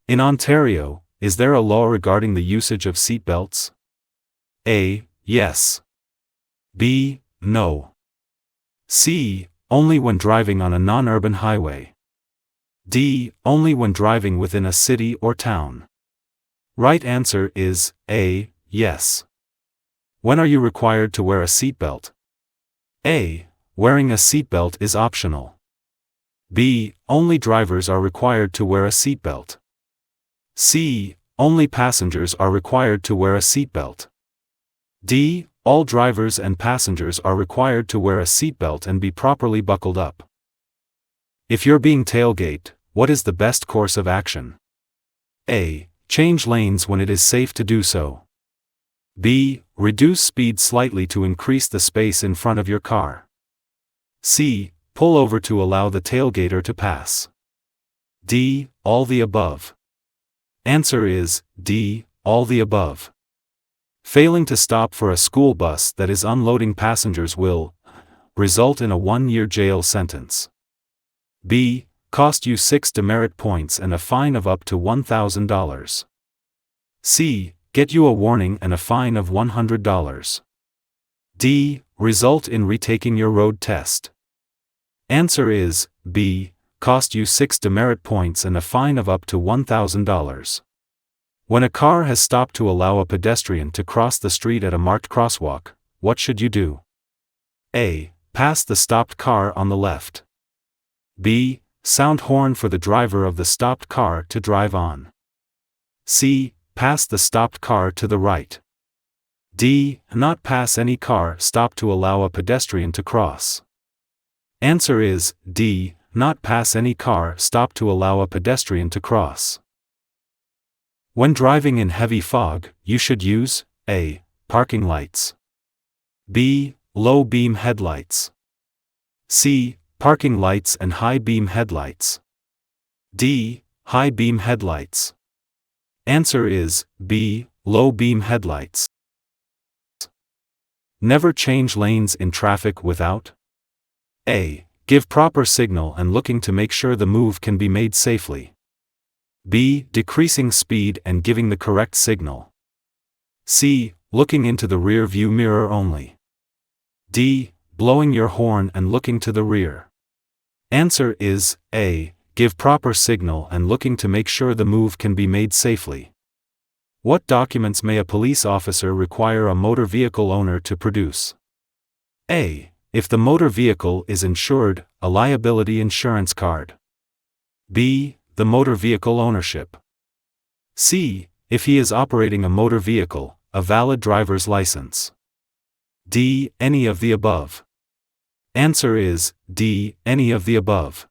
In Ontario, is there a law regarding the usage of seatbelts? A. Yes. B. No. C. Only when driving on a non-urban highway. D. Only when driving within a city or town. Right answer is A. Yes. When are you required to wear a seatbelt? A. Wearing a seatbelt is optional. B. Only drivers are required to wear a seatbelt. C. Only passengers are required to wear a seatbelt. D. All drivers and passengers are required to wear a seatbelt and be properly buckled up. If you're being tailgated, what is the best course of action? A. Change lanes when it is safe to do so. B. Reduce speed slightly to increase the space in front of your car. C. Pull over to allow the tailgater to pass. D. All the above. Answer is D. All the above. Failing to stop for a school bus that is unloading passengers will result in a 1-year jail sentence. B. Cost you 6 demerit points and a fine of up to $1,000. C. Get you a warning and a fine of $100. D. Result in retaking your road test. Answer is B. Cost you 6 demerit points and a fine of up to $1,000. When a car has stopped to allow a pedestrian to cross the street at a marked crosswalk, what should you do? A. Pass the stopped car on the left. B. Sound horn for the driver of the stopped car to drive on. C. Pass the stopped car to the right. D. Not pass any car stopped to allow a pedestrian to cross. Answer is D. Not pass any car stopped to allow a pedestrian to cross. When driving in heavy fog, you should use A. Parking lights. B. Low beam headlights. C. Parking lights and high beam headlights. D. High beam headlights. Answer is B. Low beam headlights. Never change lanes in traffic without A. Give proper signal and looking to make sure the move can be made safely. B. Decreasing speed and giving the correct signal. C. Looking into the rear view mirror only. D. Blowing your horn and looking to the rear. Answer is A. Give proper signal and looking to make sure the move can be made safely. What documents may a police officer require a motor vehicle owner to produce? A. If the motor vehicle is insured, a liability insurance card. B. The motor vehicle ownership. C. If he is operating a motor vehicle, a valid driver's license. D. Any of the above. Answer is D. Any of the above.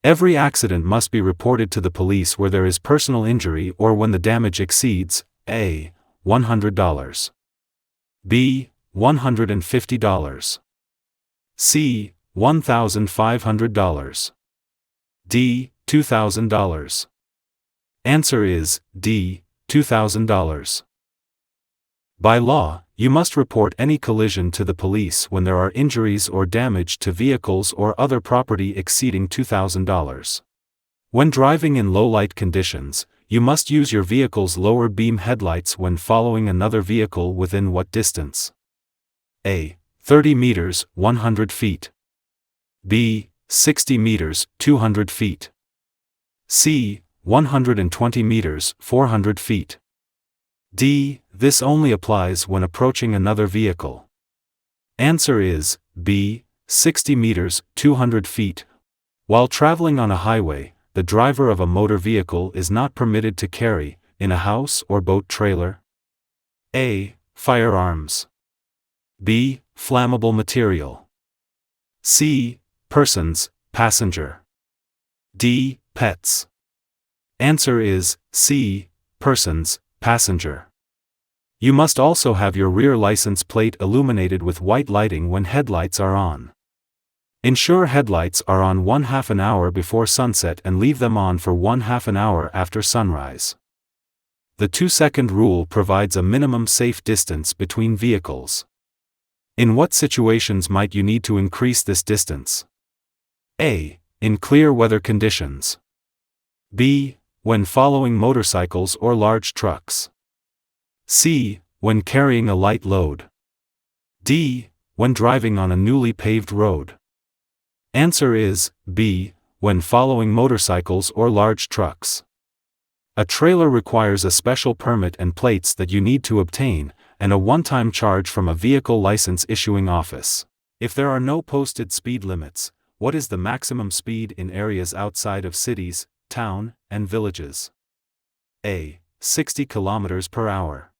Every accident must be reported to the police where there is personal injury or when the damage exceeds A. $100. B. $150. C. $1,500. D. $2,000. Answer is D. $2,000. By law, you must report any collision to the police when there are injuries or damage to vehicles or other property exceeding $2,000. When driving in low-light conditions, you must use your vehicle's lower beam headlights when following another vehicle within what distance? A. 30 meters, 100 feet. B. 60 meters, 200 feet. C. 120 meters, 400 feet. D. This only applies when approaching another vehicle. Answer is B. 60 meters, 200 feet. While traveling on a highway, the driver of a motor vehicle is not permitted to carry, in a house or boat trailer, A. Firearms. B. Flammable material. C. Persons, passenger. D. Pets. Answer is C. Persons, passenger. You must also have your rear license plate illuminated with white lighting when headlights are on. Ensure headlights are on 1/2 an hour before sunset and leave them on for 1/2 an hour after sunrise. The 2-second rule provides a minimum safe distance between vehicles. In what situations might you need to increase this distance? A. In clear weather conditions. B. When following motorcycles or large trucks. C. When carrying a light load. D. When driving on a newly paved road. Answer is B. When following motorcycles or large trucks. A trailer requires a special permit and plates that you need to obtain, and a one-time charge from a vehicle license issuing office. If there are no posted speed limits, what is the maximum speed in areas outside of cities, town, and villages? A. 60 km per hour.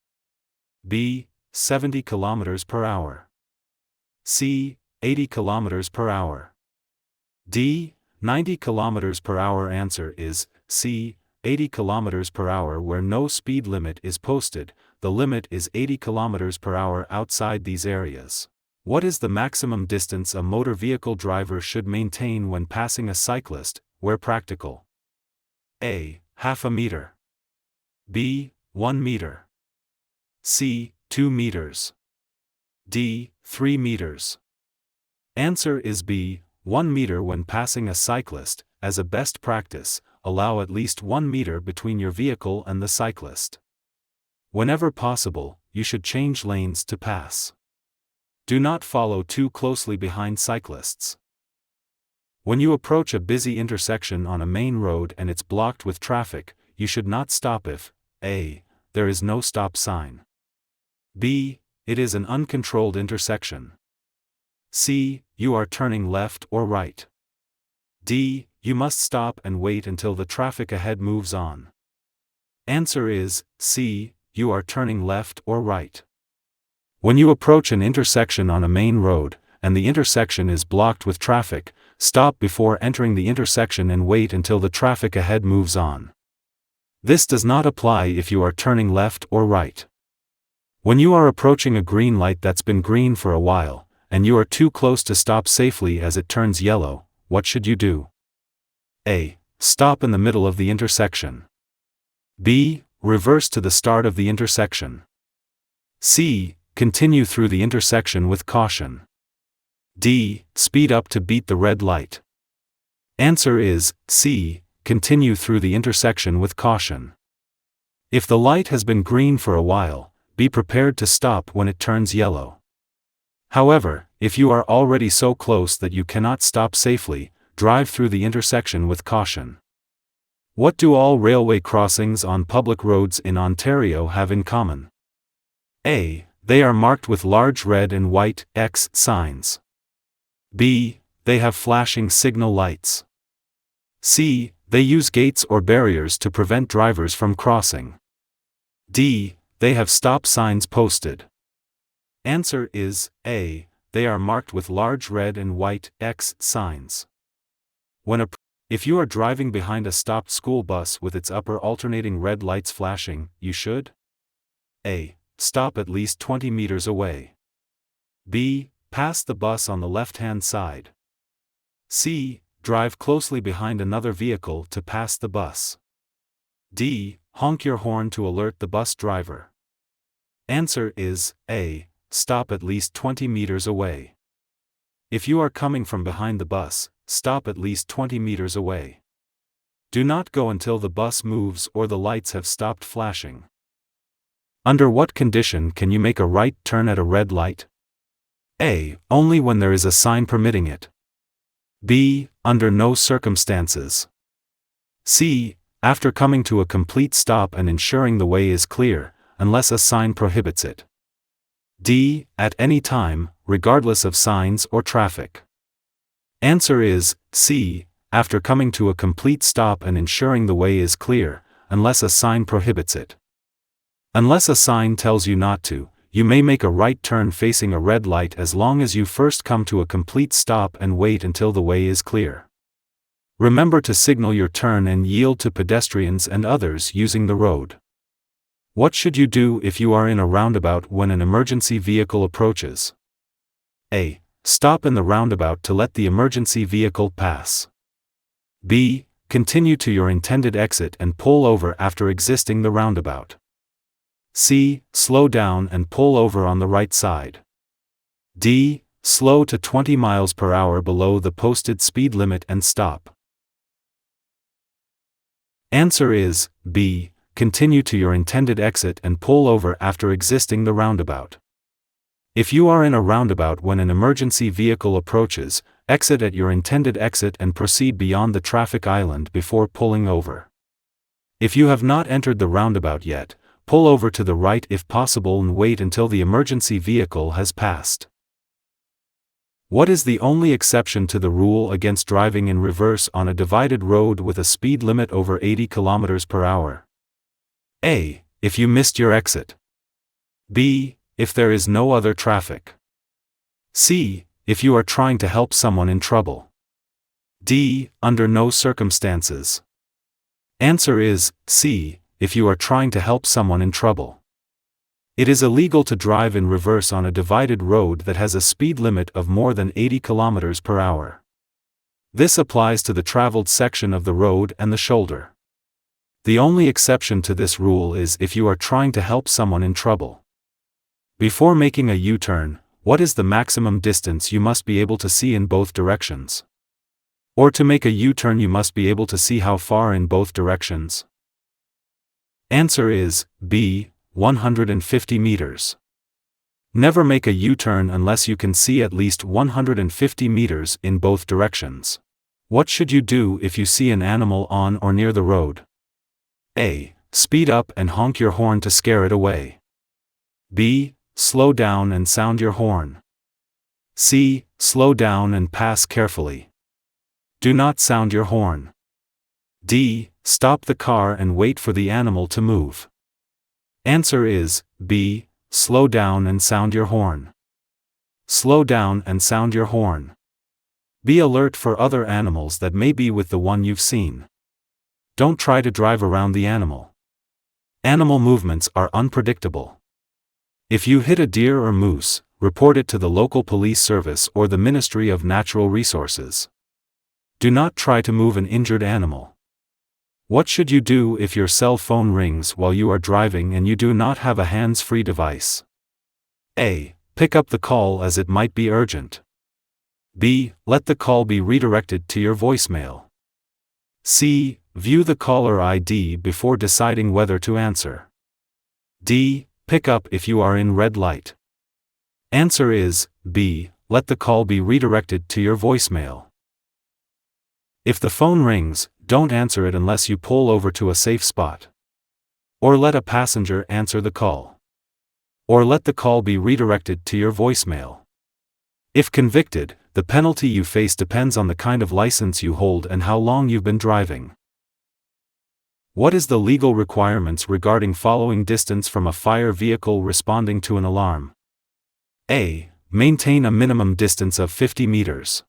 B. 70 km per hour. C. 80 km per hour. D. 90 km per hour. Answer is C. 80 km per hour. Where no speed limit is posted, the limit is 80 km per hour outside these areas. What is the maximum distance a motor vehicle driver should maintain when passing a cyclist, where practical? A. Half a meter. B. 1 meter. C. 2 meters. D. 3 meters. Answer is B. 1 meter. When passing a cyclist, as a best practice, allow at least 1 meter between your vehicle and the cyclist. Whenever possible, you should change lanes to pass. Do not follow too closely behind cyclists. When you approach a busy intersection on a main road and it's blocked with traffic, you should not stop if A. There is no stop sign. B. It is an uncontrolled intersection. C. You are turning left or right. D. You must stop and wait until the traffic ahead moves on. Answer is C. You are turning left or right. When you approach an intersection on a main road, and the intersection is blocked with traffic, stop before entering the intersection and wait until the traffic ahead moves on. This does not apply if you are turning left or right. When you are approaching a green light that's been green for a while, and you are too close to stop safely as it turns yellow, what should you do? A. Stop in the middle of the intersection. B. Reverse to the start of the intersection. C. Continue through the intersection with caution. D. Speed up to beat the red light. Answer is C. Continue through the intersection with caution. If the light has been green for a while, be prepared to stop when it turns yellow. However, if you are already so close that you cannot stop safely, drive through the intersection with caution. What do all railway crossings on public roads in Ontario have in common? A. They are marked with large red and white X signs. B. They have flashing signal lights. C. They use gates or barriers to prevent drivers from crossing. D. They have stop signs posted. Answer is A. They are marked with large red and white X signs. If you are driving behind a stopped school bus with its upper alternating red lights flashing, you should A. Stop at least 20 meters away. B. Pass the bus on the left-hand side. C. Drive closely behind another vehicle to pass the bus. D. Honk your horn to alert the bus driver. Answer is A. Stop at least 20 meters away. If you are coming from behind the bus, stop at least 20 meters away. Do not go until the bus moves or the lights have stopped flashing. Under what condition can you make a right turn at a red light? A. Only when there is a sign permitting it. B. Under no circumstances. C. After coming to a complete stop and ensuring the way is clear, unless a sign prohibits it. D. At any time, regardless of signs or traffic. Answer is C. After coming to a complete stop and ensuring the way is clear, unless a sign prohibits it. Unless a sign tells you not to, you may make a right turn facing a red light as long as you first come to a complete stop and wait until the way is clear. Remember to signal your turn and yield to pedestrians and others using the road. What should you do if you are in a roundabout when an emergency vehicle approaches? A. Stop in the roundabout to let the emergency vehicle pass. B. Continue to your intended exit and pull over after exiting the roundabout. C. Slow down and pull over on the right side. D. Slow to 20 miles per hour below the posted speed limit and stop. Answer is B. Continue to your intended exit and pull over after exiting the roundabout. If you are in a roundabout when an emergency vehicle approaches, exit at your intended exit and proceed beyond the traffic island before pulling over. If you have not entered the roundabout yet, pull over to the right if possible and wait until the emergency vehicle has passed. What is the only exception to the rule against driving in reverse on a divided road with a speed limit over 80 km per hour? A. If you missed your exit. B. If there is no other traffic. C. If you are trying to help someone in trouble. D. Under no circumstances. Answer is C. If you are trying to help someone in trouble. It is illegal to drive in reverse on a divided road that has a speed limit of more than 80 km per hour. This applies to the traveled section of the road and the shoulder. The only exception to this rule is if you are trying to help someone in trouble. Before making a U-turn, what is the maximum distance you must be able to see in both directions? Or to make a U-turn you must be able to see how far in both directions? Answer is B. 150 meters. Never make a U-turn unless you can see at least 150 meters in both directions. What should you do if you see an animal on or near the road? A. Speed up and honk your horn to scare it away. B. Slow down and sound your horn. C. Slow down and pass carefully. Do not sound your horn. D. Stop the car and wait for the animal to move. Answer is B. Slow down and sound your horn. Slow down and sound your horn. Be alert for other animals that may be with the one you've seen. Don't try to drive around the animal. Animal movements are unpredictable. If you hit a deer or moose, report it to the local police service or the Ministry of Natural Resources. Do not try to move an injured animal. What should you do if your cell phone rings while you are driving and you do not have a hands-free device? A. Pick up the call as it might be urgent. B. Let the call be redirected to your voicemail. C. View the caller ID before deciding whether to answer. D. Pick up if you are in red light. Answer is B. Let the call be redirected to your voicemail. If the phone rings, don't answer it unless you pull over to a safe spot. Or let a passenger answer the call. Or let the call be redirected to your voicemail. If convicted, the penalty you face depends on the kind of license you hold and how long you've been driving. What is the legal requirements regarding following distance from a fire vehicle responding to an alarm? A. Maintain a minimum distance of 50 meters.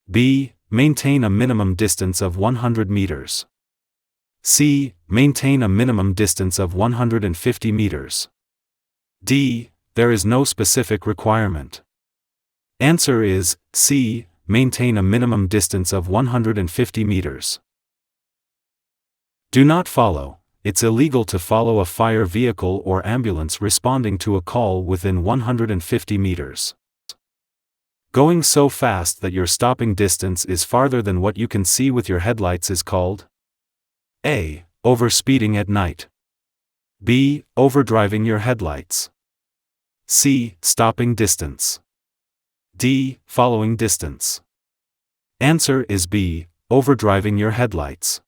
B. Maintain a minimum distance of 100 meters. C. Maintain a minimum distance of 150 meters. D. There is no specific requirement. Answer is C. Maintain a minimum distance of 150 meters. Do not follow. It's illegal to follow a fire vehicle or ambulance responding to a call within 150 meters. Going so fast that your stopping distance is farther than what you can see with your headlights is called A. Overspeeding at night. B. Overdriving your headlights. C. Stopping distance. D. Following distance. Answer is B. Overdriving your headlights.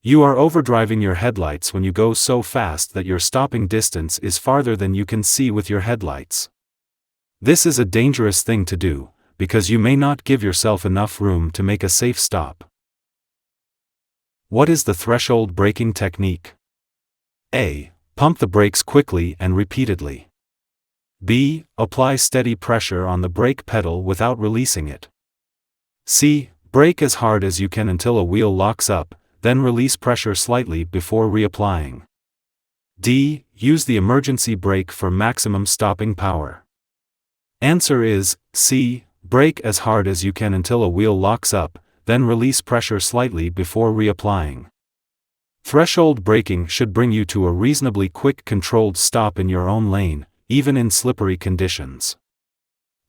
You are overdriving your headlights when you go so fast that your stopping distance is farther than you can see with your headlights. This is a dangerous thing to do, because you may not give yourself enough room to make a safe stop. What is the threshold braking technique? A. Pump the brakes quickly and repeatedly. B. Apply steady pressure on the brake pedal without releasing it. C. Brake as hard as you can until a wheel locks up, then release pressure slightly before reapplying. D. Use the emergency brake for maximum stopping power. Answer is C. Brake as hard as you can until a wheel locks up, then release pressure slightly before reapplying. Threshold braking should bring you to a reasonably quick controlled stop in your own lane, even in slippery conditions.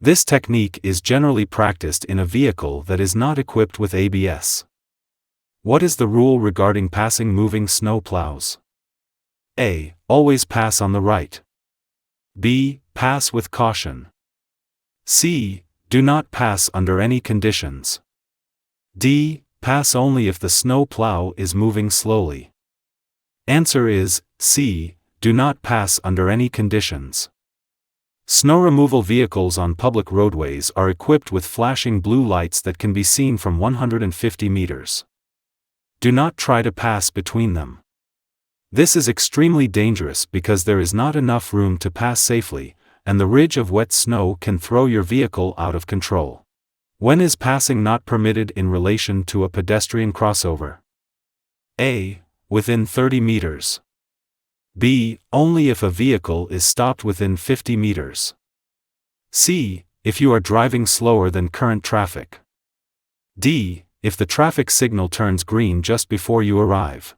This technique is generally practiced in a vehicle that is not equipped with ABS. What is the rule regarding passing moving snow plows? A. Always pass on the right. B. Pass with caution. C. Do not pass under any conditions. D. Pass only if the snow plow is moving slowly. Answer is C. Do not pass under any conditions. Snow removal vehicles on public roadways are equipped with flashing blue lights that can be seen from 150 meters. Do not try to pass between them. This is extremely dangerous because there is not enough room to pass safely, and the ridge of wet snow can throw your vehicle out of control. When is passing not permitted in relation to a pedestrian crossover? A. Within 30 meters. B. Only if a vehicle is stopped within 50 meters. C. If you are driving slower than current traffic. D. If the traffic signal turns green just before you arrive.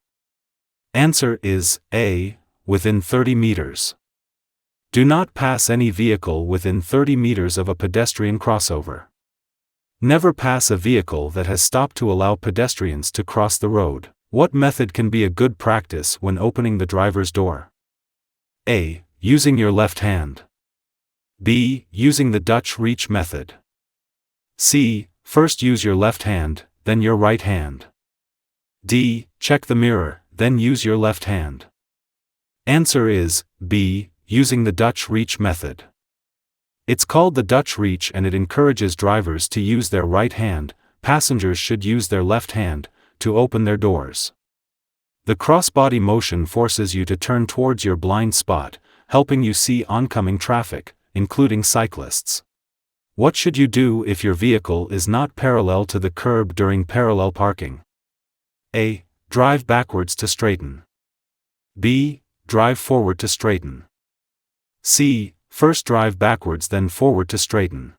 Answer is A. Within 30 meters. Do not pass any vehicle within 30 meters of a pedestrian crossover. Never pass a vehicle that has stopped to allow pedestrians to cross the road. What method can be a good practice when opening the driver's door? A. Using your left hand. B. Using the Dutch reach method. C. First use your left hand, then your right hand. D. Check the mirror, then use your left hand. Answer is B. Using the Dutch reach method. It's called the Dutch reach and it encourages drivers to use their right hand. Passengers should use their left hand to open their doors. The crossbody motion forces you to turn towards your blind spot, helping you see oncoming traffic, including cyclists. What should you do if your vehicle is not parallel to the curb during parallel parking? A. Drive backwards to straighten. B. Drive forward to straighten. C. First drive backwards then forward to straighten.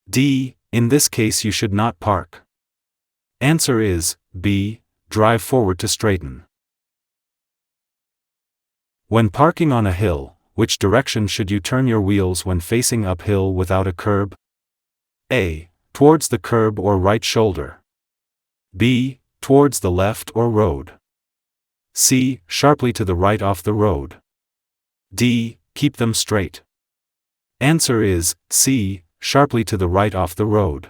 D. In this case you should not park. Answer is B. Drive forward to straighten. When parking on a hill, which direction should you turn your wheels when facing uphill without a curb? A. Towards the curb or right shoulder. B. Towards the left or road. C. Sharply to the right off the road. D. Keep them straight. Answer is C. Sharply to the right off the road.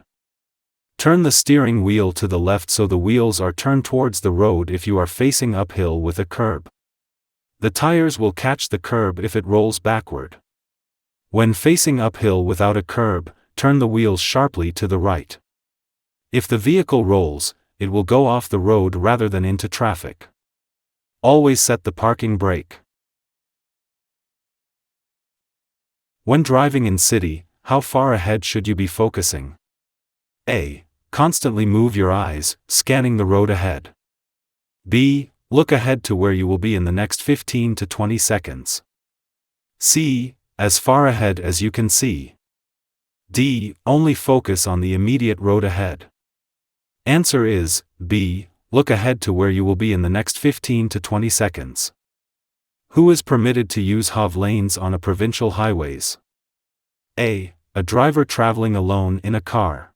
Turn the steering wheel to the left so the wheels are turned towards the road if you are facing uphill with a curb. The tires will catch the curb if it rolls backward. When facing uphill without a curb, turn the wheels sharply to the right. If the vehicle rolls, it will go off the road rather than into traffic. Always set the parking brake. When driving in city, how far ahead should you be focusing? A. Constantly move your eyes, scanning the road ahead. B. Look ahead to where you will be in the next 15 to 20 seconds. C. As far ahead as you can see. D. Only focus on the immediate road ahead. Answer is B. Look ahead to where you will be in the next 15 to 20 seconds. Who is permitted to use HOV lanes on a provincial highways? A. A driver traveling alone in a car.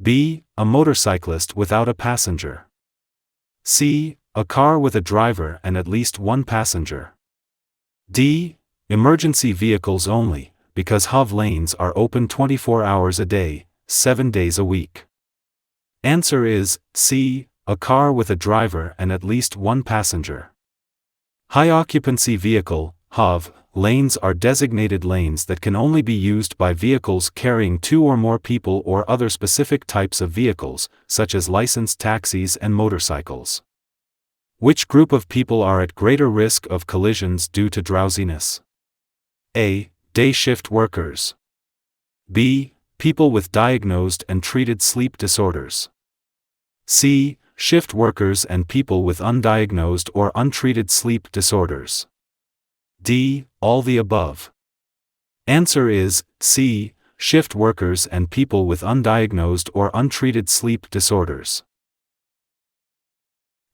B. A motorcyclist without a passenger. C. A car with a driver and at least one passenger. D. Emergency vehicles only, because HOV lanes are open 24 hours a day, 7 days a week. Answer is C. A car with a driver and at least one passenger. High occupancy vehicle, HOV, lanes are designated lanes that can only be used by vehicles carrying 2 or more people or other specific types of vehicles, such as licensed taxis and motorcycles. Which group of people are at greater risk of collisions due to drowsiness? A. Day shift workers. B. People with diagnosed and treated sleep disorders. C. Shift workers and people with undiagnosed or untreated sleep disorders. D. All the above. Answer is C. Shift workers and people with undiagnosed or untreated sleep disorders.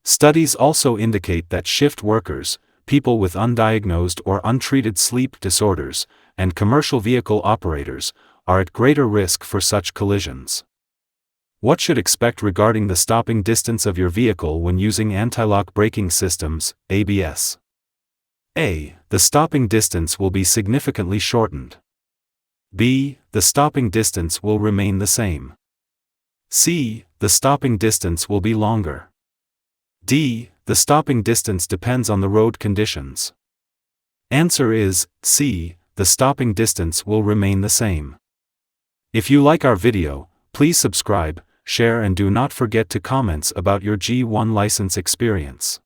Studies also indicate that shift workers, people with undiagnosed or untreated sleep disorders, and commercial vehicle operators are at greater risk for such collisions. What should expect regarding the stopping distance of your vehicle when using anti-lock braking systems, ABS? A. The stopping distance will be significantly shortened. B. The stopping distance will remain the same. C. The stopping distance will be longer. D. The stopping distance depends on the road conditions. Answer is C. The stopping distance will remain the same. If you like our video, please subscribe, share and do not forget to comment about your G1 license experience.